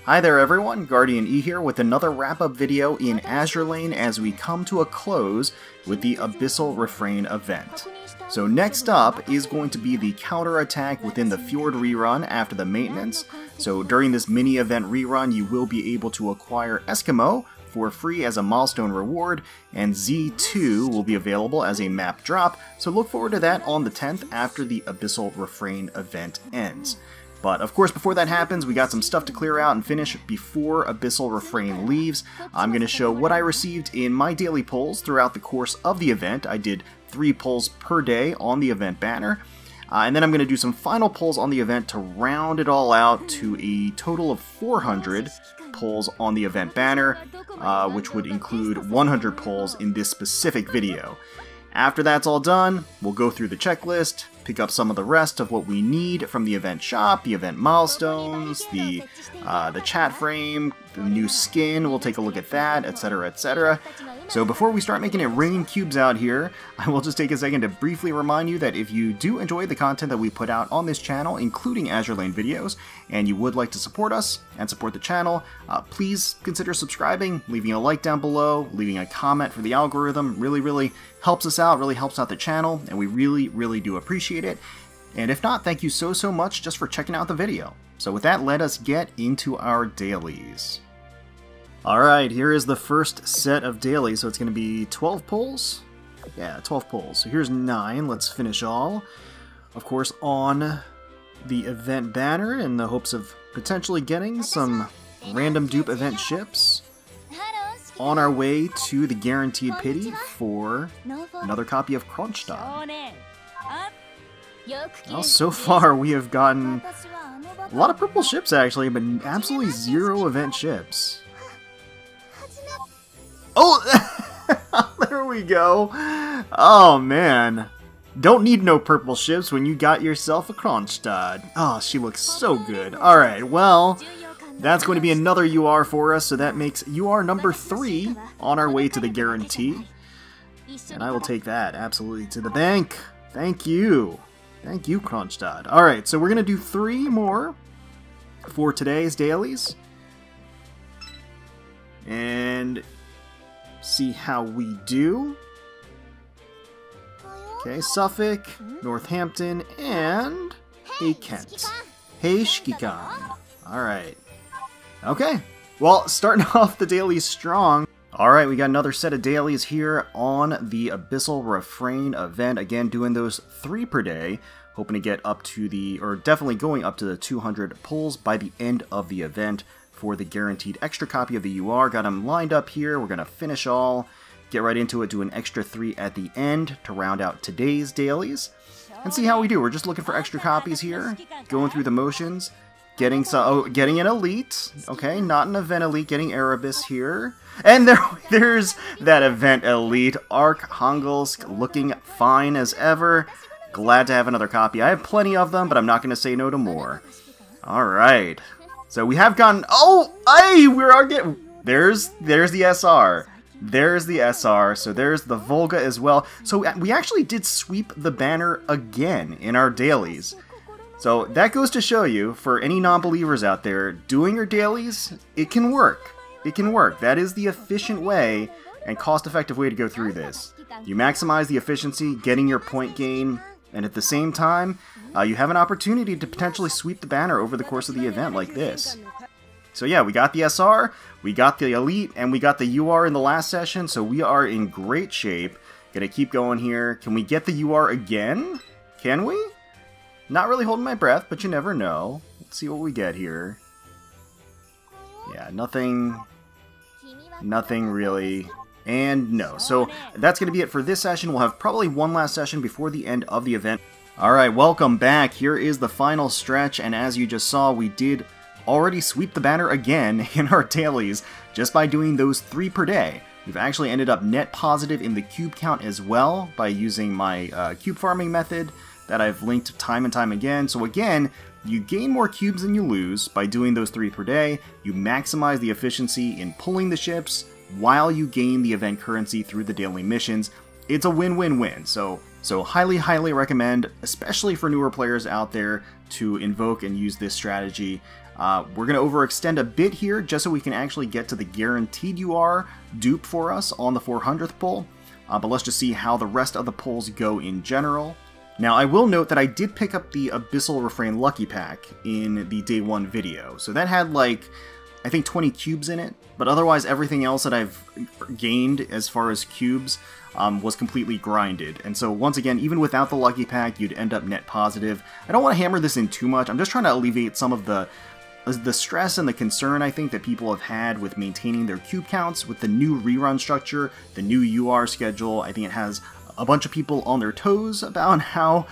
Hi there everyone, GuardianE here with another wrap-up video in Azur Lane as we come to a close with the Abyssal Refrain event. So next up is going to be the counter-attack within the Fjord rerun after the maintenance. So during this mini-event rerun you will be able to acquire Eskimo for free as a milestone reward, and Z2 will be available as a map drop, so look forward to that on the 10th after the Abyssal Refrain event ends. But of course, before that happens, we got some stuff to clear out and finish before Abyssal Refrain leaves. I'm going to show what I received in my daily pulls throughout the course of the event. I did 3 pulls per day on the event banner. And then I'm going to do some final pulls on the event to round it all out to a total of 400 pulls on the event banner, which would include 100 pulls in this specific video. After that's all done, we'll go through the checklist, pick up some of the rest of what we need from the event shop, the event milestones, the chat frame, the new skin, we'll take a look at that, etc, etc. So before we start making it rain cubes out here, I will just take a second to briefly remind you that if you do enjoy the content that we put out on this channel, including Azur Lane videos, and you would like to support us and support the channel, please consider subscribing, leaving a like down below, leaving a comment for the algorithm. Really helps us out, really helps out the channel, and we really do appreciate it. And if not, thank you so much just for checking out the video. So with that, let us get into our dailies. Alright, here is the first set of dailies, so it's going to be 12 pulls? Yeah, 12 pulls. So here's 9, let's finish all. Of course, on the event banner in the hopes of potentially getting some random dupe event ships. On our way to the guaranteed pity for another copy of Kronshtadt. Well, so far we have gotten a lot of purple ships actually, but absolutely 0 event ships. Oh! There we go! Oh man. Don't need no purple ships when you got yourself a Kronshtadt. Oh, she looks so good. Alright, well, that's going to be another UR for us, so that makes UR number 3 on our way to the guarantee. And I will take that absolutely to the bank. Thank you. Thank you, Kronshtadt. Alright, so we're going to do 3 more for today's dailies. And see how we do. Okay, Suffolk, Northampton, and a Kent. Hey, Shkikan. Alright. Okay, well, starting off the dailies strong. Alright, we got another set of dailies here on the Abyssal Refrain event. Again, doing those 3 per day. Hoping to get up to the, or definitely going up to the 200 pulls by the end of the event for the guaranteed extra copy of the UR. Got them lined up here. We're going to finish all, get right into it, do an extra 3 at the end to round out today's dailies, and see how we do. We're just looking for extra copies here, going through the motions, getting some, getting an elite, okay, not an event elite, getting Erebus here, and there's that event elite, Arkhangelsk, looking fine as ever. Glad to have another copy. I have plenty of them, but I'm not going to say no to more. Alright. So we have gotten... Oh! Hey! We are getting... There's the SR. There's the SR. So there's the Volga as well. So we actually did sweep the banner again in our dailies. So that goes to show you, for any non-believers out there, doing your dailies, it can work. It can work. That is the efficient way and cost-effective way to go through this. You maximize the efficiency, getting your point gain, and at the same time, you have an opportunity to potentially sweep the banner over the course of the event like this. So yeah, we got the SR, we got the Elite, and we got the UR in the last session, so we are in great shape. Gonna keep going here. Can we get the UR again? Can we? Not really holding my breath, but you never know. Let's see what we get here. Yeah, nothing really. And no. So that's going to be it for this session. We'll have probably one last session before the end of the event. Alright, welcome back. Here is the final stretch, and as you just saw, we did already sweep the banner again in our dailies just by doing those 3 per day. We've actually ended up net positive in the cube count as well by using my cube farming method that I've linked time and time again. So again, you gain more cubes than you lose by doing those 3 per day. You maximize the efficiency in pulling the ships while you gain the event currency through the daily missions. It's a win-win-win. So highly recommend, especially for newer players out there, to invoke and use this strategy. We're going to overextend a bit here just so we can actually get to the guaranteed UR dupe for us on the 400th pull. But let's just see how the rest of the pulls go in general. Now, I will note that I did pick up the Abyssal Refrain Lucky Pack in the Day 1 video. So that had, like, I think 20 cubes in it. But otherwise, everything else that I've gained as far as cubes was completely grinded. And so, once again, even without the Lucky Pack, you'd end up net positive. I don't want to hammer this in too much. I'm just trying to alleviate some of the stress and the concern, I think, that people have had with maintaining their cube counts with the new rerun structure, the new UR schedule. I think it has a bunch of people on their toes about how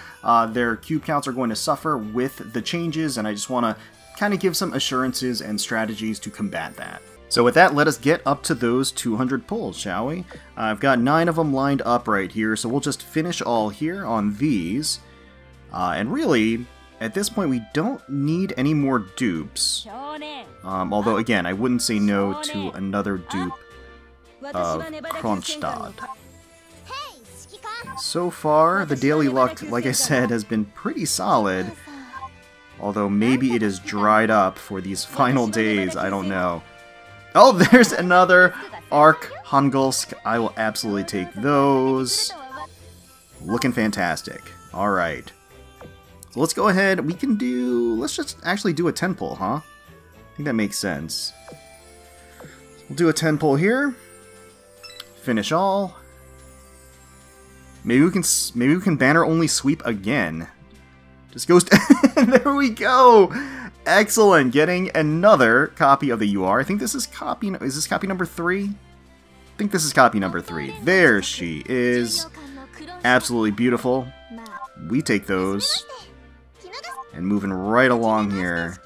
their cube counts are going to suffer with the changes, and I just want to kind of give some assurances and strategies to combat that. So with that, let us get up to those 200 pulls, shall we? I've got 9 of them lined up right here, so we'll just finish all here on these. And really, at this point, we don't need any more dupes. Although, again, I wouldn't say no to another dupe of Kronshtadt. So far, the daily luck, like I said, has been pretty solid. Although maybe it has dried up for these final days, I don't know. Oh, there's another Arkhangelsk. I will absolutely take those. Looking fantastic. Alright. So let's go ahead. We can do... Let's just actually do a 10 pull, huh? I think that makes sense. We'll do a 10 pull here. Finish all. Maybe we can banner only sweep again. Just goes to there we go. Excellent. Getting another copy of the UR. I think this is copy. Is this copy number 3? I think this is copy number 3. There she is. Absolutely beautiful. We take those. And moving right along here.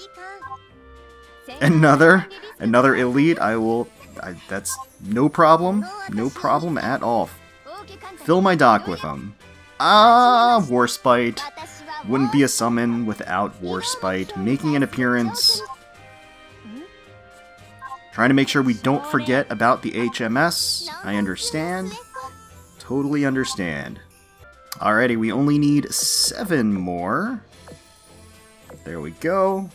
Another elite. That's no problem. No problem at all. Fill my dock with them. Ah, Warspite. Wouldn't be a summon without Warspite. Making an appearance. Trying to make sure we don't forget about the HMS. I understand. Totally understand. Alrighty, we only need 7 more. There we go.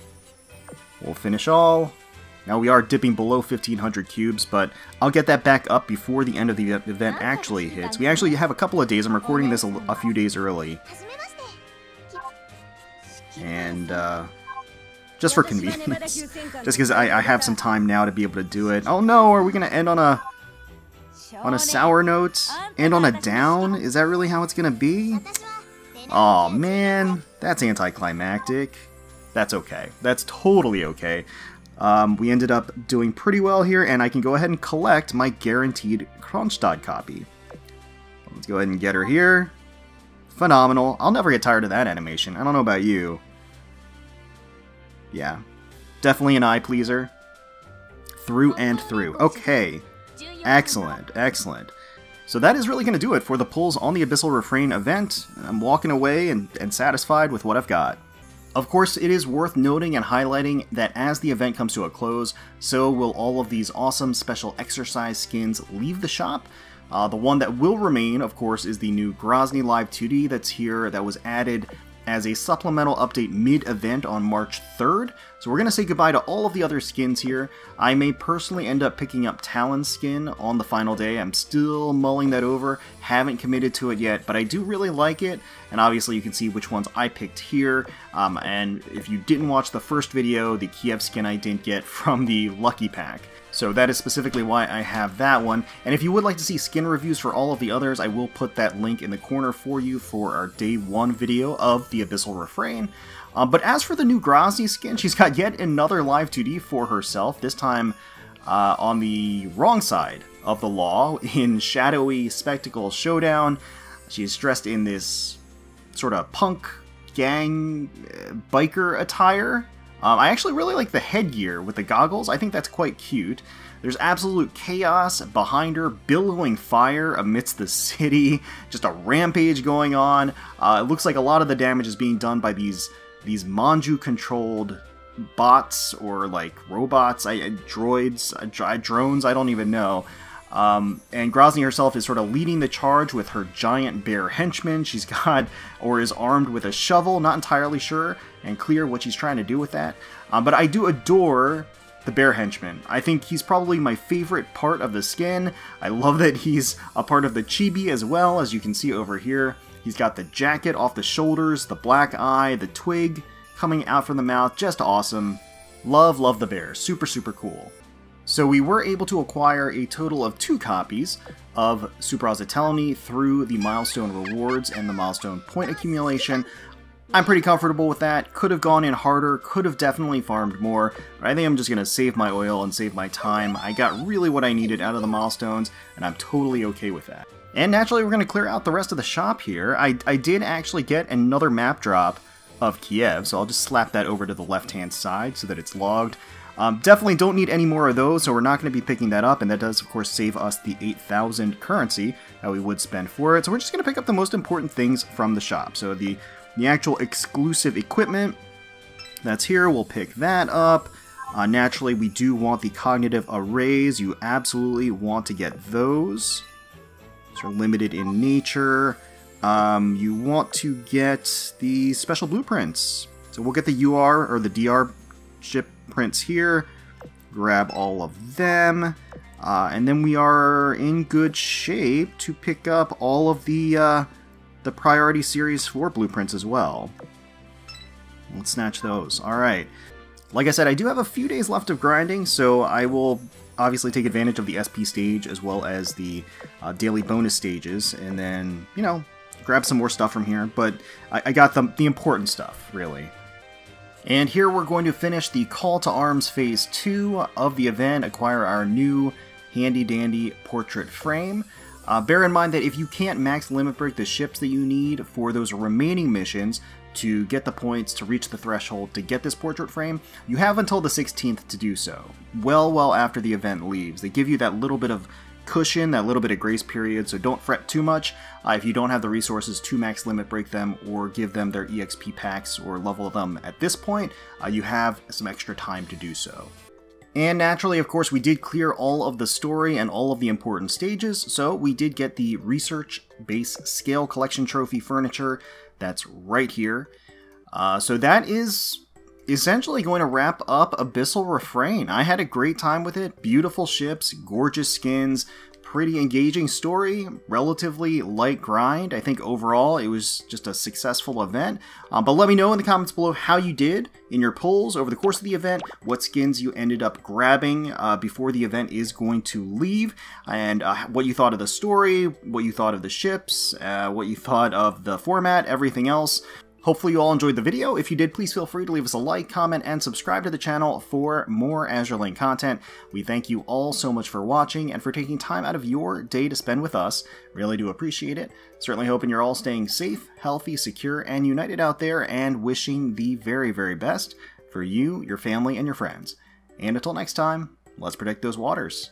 We'll finish all. Now we are dipping below 1500 cubes, but I'll get that back up before the end of the event actually hits. We actually have a couple of days. I'm recording this a few days early. And, just for convenience. Just because I have some time now to be able to do it. Oh no, are we going to end on a sour note? End on a down? Is that really how it's going to be? Aw, man. That's anticlimactic. That's okay. That's totally okay. We ended up doing pretty well here, and I can go ahead and collect my guaranteed Kronshtadt copy. Let's go ahead and get her here. Phenomenal. I'll never get tired of that animation. I don't know about you. Yeah. Definitely an eye pleaser. Through and through. Okay. Excellent. Excellent. So that is really going to do it for the pulls on the Abyssal Refrain event. I'm walking away and satisfied with what I've got. Of course, it is worth noting and highlighting that as the event comes to a close, so will all of these awesome special exercise skins leave the shop. The one that will remain, of course, is the new Grozny Live 2D that's here, that was added as a supplemental update mid-event on March 3rd. So we're going to say goodbye to all of the other skins here. I may personally end up picking up Talon's skin on the final day. I'm still mulling that over, haven't committed to it yet, but I do really like it, and obviously you can see which ones I picked here. And if you didn't watch the first video, the Kiev skin I didn't get from the Lucky Pack. So that is specifically why I have that one. And if you would like to see skin reviews for all of the others, I will put that link in the corner for you for our Day 1 video of the Abyssal Refrain. But as for the new Grozny skin, she's got yet another live 2D for herself, this time on the wrong side of the law, in Shadowy Spectacle Showdown. She's dressed in this sort of punk gang biker attire. I actually really like the headgear with the goggles. I think that's quite cute. There's absolute chaos behind her, billowing fire amidst the city, just a rampage going on. It looks like a lot of the damage is being done by these Manjuu-controlled bots, or like robots, droids, drones, I don't even know. And Grozny herself is sort of leading the charge with her giant bear henchman. She's got, or is armed with a shovel, not entirely sure and clear what she's trying to do with that. But I do adore the bear henchman. I think he's probably my favorite part of the skin. I love that he's a part of the chibi as well, as you can see over here. He's got the jacket off the shoulders, the black eye, the twig coming out from the mouth. Just awesome. Love the bear. Super cool. So we were able to acquire a total of 2 copies of Soobrazitelny through the milestone rewards and the milestone point accumulation. I'm pretty comfortable with that. Could have gone in harder, could have definitely farmed more, but I think I'm just going to save my oil and save my time. I got really what I needed out of the milestones, and I'm totally okay with that. And naturally, we're going to clear out the rest of the shop here. I did actually get another map drop of Kiev, so I'll just slap that over to the left-hand side so that it's logged. Definitely don't need any more of those, so we're not going to be picking that up, and that does, of course, save us the 8,000 currency that we would spend for it. So we're just going to pick up the most important things from the shop. So the actual exclusive equipment that's here, we'll pick that up. Naturally, we do want the cognitive arrays. You absolutely want to get those. These are limited in nature. You want to get the special blueprints. So we'll get the UR or the DR ship prints here. Grab all of them. And then we are in good shape to pick up all of the Priority Series 4 blueprints as well. Let's snatch those. Alright. Like I said, I do have a few days left of grinding, so I will obviously take advantage of the SP stage as well as the daily bonus stages, and then, you know, grab some more stuff from here. But I got the important stuff, really. And here we're going to finish the Call to Arms Phase 2 of the event, acquire our new handy-dandy portrait frame. Bear in mind that if you can't max limit break the ships that you need for those remaining missions to get the points to reach the threshold to get this portrait frame, you have until the 16th to do so, well after the event leaves. They give you that little bit of cushion, that little bit of grace period, so don't fret too much if you don't have the resources to max limit break them or give them their EXP packs or level them at this point. You have some extra time to do so. And naturally, of course, we did clear all of the story and all of the important stages, so we did get the Research Base Scale Collection Trophy furniture. That's right here. So that is essentially going to wrap up Abyssal Refrain. I had a great time with it. Beautiful ships, gorgeous skins, pretty engaging story, relatively light grind. I think overall it was just a successful event. But let me know in the comments below how you did in your pulls over the course of the event, what skins you ended up grabbing before the event is going to leave, and what you thought of the story, what you thought of the ships, what you thought of the format, everything else. Hopefully you all enjoyed the video. If you did, please feel free to leave us a like, comment, and subscribe to the channel for more Azur Lane content. We thank you all so much for watching and for taking time out of your day to spend with us. Really do appreciate it. Certainly hoping you're all staying safe, healthy, secure, and united out there, and wishing the very best for you, your family, and your friends. And until next time, let's protect those waters.